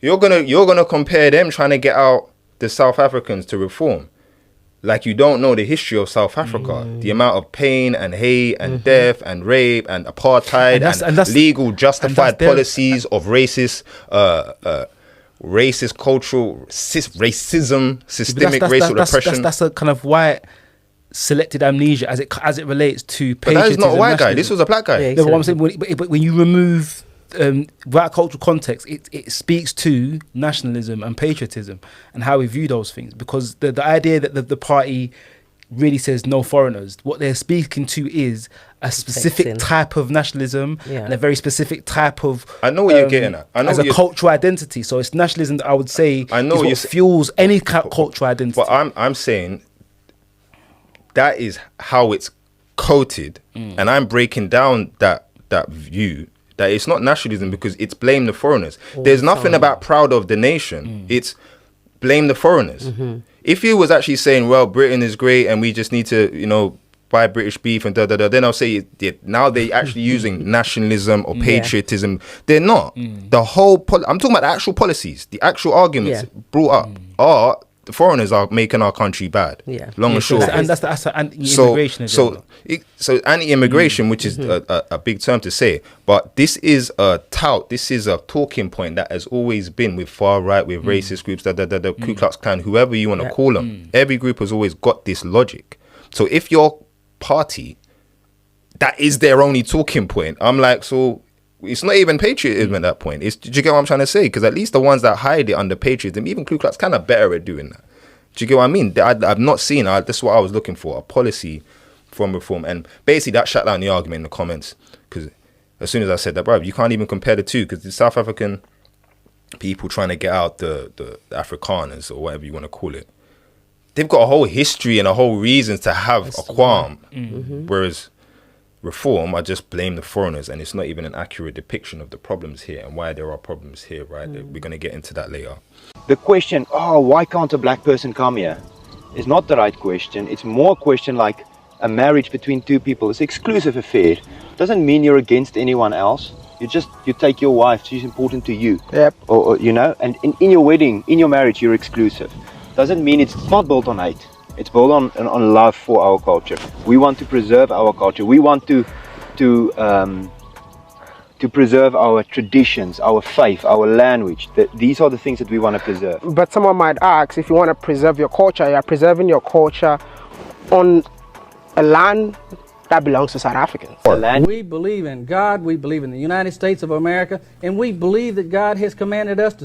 you're gonna compare them trying to get out the South Africans to reform. Like you don't know the history of South Africa, the amount of pain and hate and death and rape and apartheid and legal justified policies of racist cultural racism, systemic racial repression. That's a kind of white selected amnesia as it relates to patriotism. But that is not a white guy. This was a black guy. Yeah, no, what I'm saying, but when you remove white cultural context, it speaks to nationalism and patriotism and how we view those things. Because the idea that the party really says no foreigners, what they're speaking to is a specific type of nationalism and a very specific type of I know what you're getting at. I know as a cultural identity. So it's nationalism that I would say I know is what fuels any cultural identity. But I'm saying that is how it's coded, and I'm breaking down that view. That it's not nationalism because it's blame the foreigners. There's nothing about proud of the nation. It's blame the foreigners. If you was actually saying, well, Britain is great and we just need to, buy British beef and then I'll say, now they're actually using nationalism or patriotism. They're not. The whole, I'm talking about the actual policies, the actual arguments brought up are the foreigners are making our country bad. Long and short. And that's anti-immigration. So anti-immigration, which is a big term to say, but this is a this is a talking point that has always been with far right, with racist groups, the Ku Klux Klan, whoever you want to call them. Every group has always got this logic. So if your party, that is their only talking point, I'm like, so it's not even patriotism at that point. Do you get what I'm trying to say? Because at least the ones that hide it under patriotism, even Ku Klux, kind of better at doing that. Do you get what I mean? I've not seen, that's what I was looking for, a policy from reform. And basically that shut down the argument in the comments. Because as soon as I said that, bro, you can't even compare the two. Because the South African people trying to get out the Afrikaners, or whatever you want to call it, they've got a whole history and a whole reasons to have a qualm. Whereas reform, I just blame the foreigners, and it's not even an accurate depiction of the problems here and why there are problems here, right? We're going to get into that later. The question, why can't a black person come here, is not the right question. It's more a question like a marriage between two people. It's an exclusive affair. Doesn't mean you're against anyone else. You take your wife, she's important to you. Or and in your wedding, in your marriage, you're exclusive. Doesn't mean it's not built on hate. It's built on love for our culture. We want to preserve our culture. We want to preserve our traditions, our faith, our language. These are the things that we want to preserve. But someone might ask, if you want to preserve your culture, you're preserving your culture on a land that belongs to South Africans. We believe in God, we believe in the United States of America, and we believe that God has commanded us to